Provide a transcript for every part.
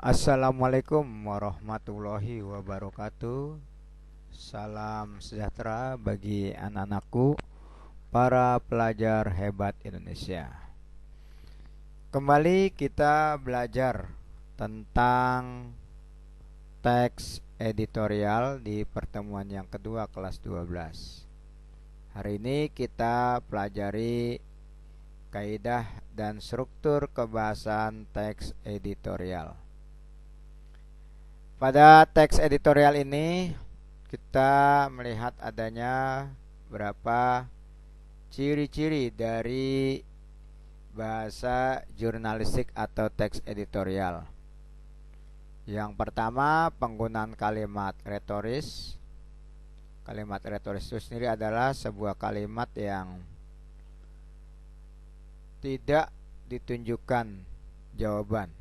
Assalamualaikum warahmatullahi wabarakatuh. Salam sejahtera bagi anak-anakku, para pelajar hebat Indonesia. Kembali kita belajar tentang teks editorial di pertemuan yang kedua kelas 12. Hari ini kita pelajari kaidah dan struktur kebahasaan teks editorial. Pada teks editorial ini kita melihat adanya beberapa ciri-ciri dari bahasa jurnalistik atau teks editorial. Yang pertama, penggunaan kalimat retoris. Kalimat retoris itu sendiri adalah sebuah kalimat yang tidak ditunjukkan jawaban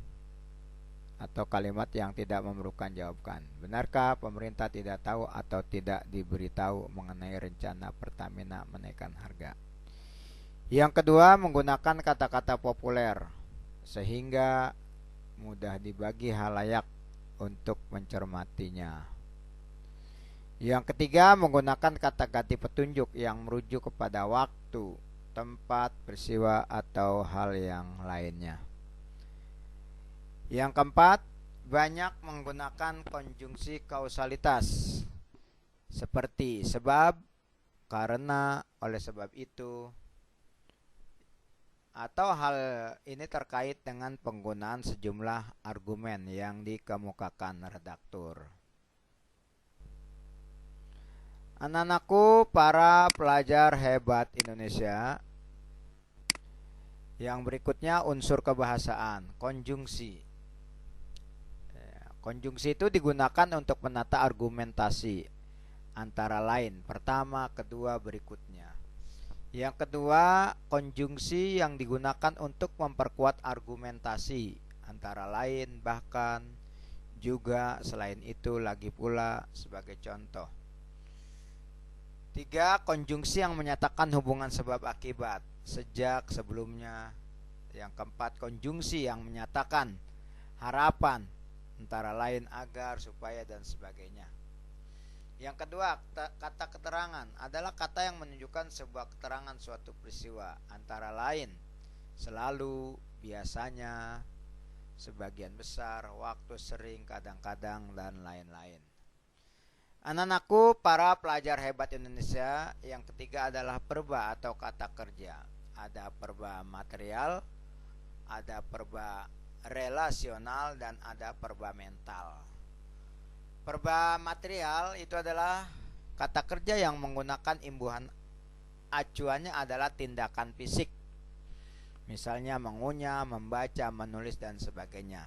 atau kalimat yang tidak memerlukan jawaban. Benarkah pemerintah tidak tahu atau tidak diberitahu mengenai rencana Pertamina menaikkan harga? Yang kedua, menggunakan kata-kata populer sehingga mudah dibagi halayak untuk mencermatinya. Yang ketiga, menggunakan kata ganti petunjuk yang merujuk kepada waktu, tempat, peristiwa, atau hal yang lainnya. Yang keempat, banyak menggunakan konjungsi kausalitas seperti sebab, karena, oleh sebab itu, atau hal ini terkait dengan penggunaan sejumlah argumen yang dikemukakan redaktur. Anak-anakku, para pelajar hebat Indonesia, yang berikutnya unsur kebahasaan, konjungsi. Konjungsi itu digunakan untuk menata argumentasi antara lain pertama, kedua, berikutnya. Yang kedua, konjungsi yang digunakan untuk memperkuat argumentasi antara lain, bahkan, juga, selain itu, lagi pula, sebagai contoh. Tiga, konjungsi yang menyatakan hubungan sebab akibat sejak, sebelumnya. Yang keempat, konjungsi yang menyatakan harapan antara lain, agar, supaya, dan sebagainya. Yang kedua, kata keterangan adalah kata yang menunjukkan sebuah keterangan suatu peristiwa antara lain, selalu, biasanya, sebagian besar, waktu, sering, kadang-kadang, dan lain-lain. Anak-anakku, para pelajar hebat Indonesia, yang ketiga adalah perba atau kata kerja. Ada perba material, ada perba relasional, dan ada perba mental. Perba material itu adalah kata kerja yang menggunakan imbuhan acuannya adalah tindakan fisik. Misalnya mengunyah, membaca, menulis, dan sebagainya.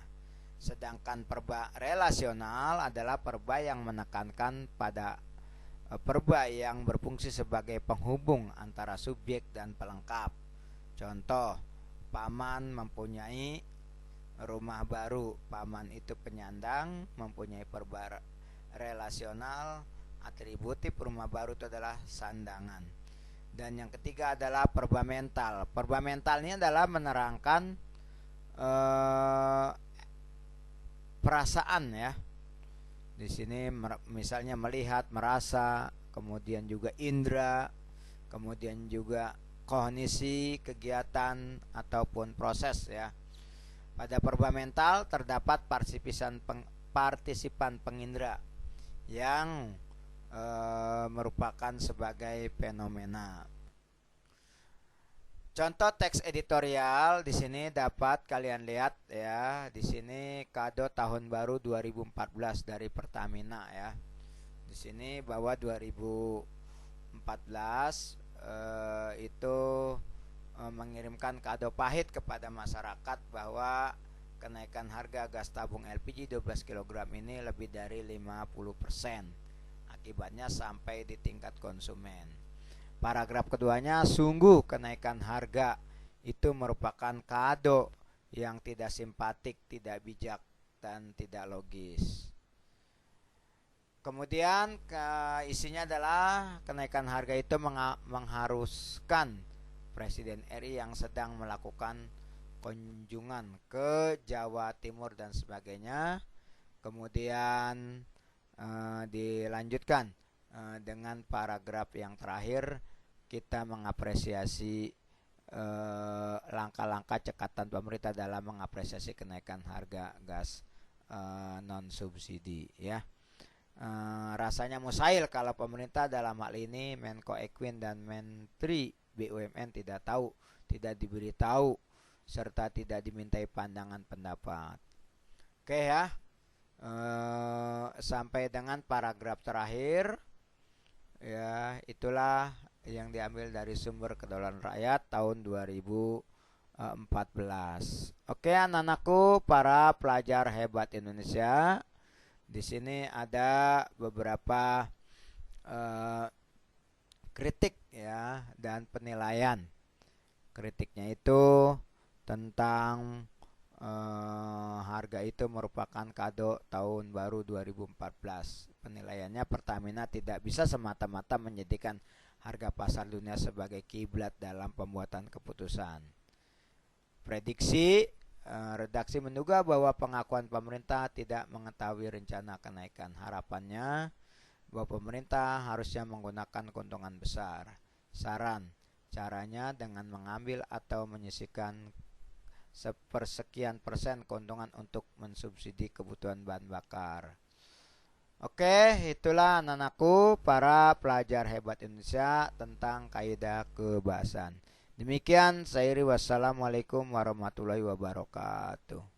Sedangkan perba relasional adalah perba yang menekankan pada perba yang berfungsi sebagai penghubung antara subjek dan pelengkap. Contoh, paman mempunyai rumah baru. Paman itu penyandang, mempunyai perba relasional, atributif rumah baru itu adalah sandangan. Dan yang ketiga adalah perba mental. Perba mental ini adalah menerangkan perasaan ya. Di sini misalnya melihat, merasa, kemudian juga indera, kemudian juga kognisi, kegiatan ataupun proses ya. Pada perba mental terdapat partisipan pengindra yang merupakan sebagai fenomena. Contoh teks editorial di sini dapat kalian lihat ya. Di sini kado tahun baru 2014 dari Pertamina ya. Di sini bahwa 2014 itu mengirimkan kado pahit kepada masyarakat bahwa kenaikan harga gas tabung LPG 12 kg ini lebih dari 50%. Akibatnya sampai di tingkat konsumen. Paragraf keduanya, sungguh kenaikan harga itu merupakan kado yang tidak simpatik, tidak bijak, dan tidak logis. Kemudian isinya adalah kenaikan harga itu mengharuskan Presiden RI yang sedang melakukan kunjungan ke Jawa Timur dan sebagainya. Kemudian dilanjutkan dengan paragraf yang terakhir, kita mengapresiasi langkah-langkah cekatan pemerintah dalam mengapresiasi kenaikan harga gas non subsidi ya. Rasanya musail kalau pemerintah dalam hal ini Menko Ekwin dan Menteri BUMN tidak tahu, tidak diberitahu, serta tidak dimintai pandangan pendapat. Oke ya, sampai dengan paragraf terakhir ya, itulah yang diambil dari sumber kedaulatan rakyat tahun 2014. Oke anak-anakku, para pelajar hebat Indonesia, di sini ada beberapa kritik ya dan penilaian. Kritiknya itu tentang harga itu merupakan kado tahun baru 2014. Penilaiannya, Pertamina tidak bisa semata-mata menjadikan harga pasar dunia sebagai kiblat dalam pembuatan keputusan. Prediksi, redaksi menduga bahwa pengakuan pemerintah tidak mengetahui rencana kenaikan. Harapannya bahwa pemerintah harusnya menggunakan keuntungan besar. Saran, caranya dengan mengambil atau menyisihkan sepersekian persen keuntungan untuk mensubsidi kebutuhan bahan bakar. Oke, itulah anak-anakku, para pelajar hebat Indonesia, tentang kaidah kebahasaan. Demikian saya Iri, wassalamualaikum warahmatullahi wabarakatuh.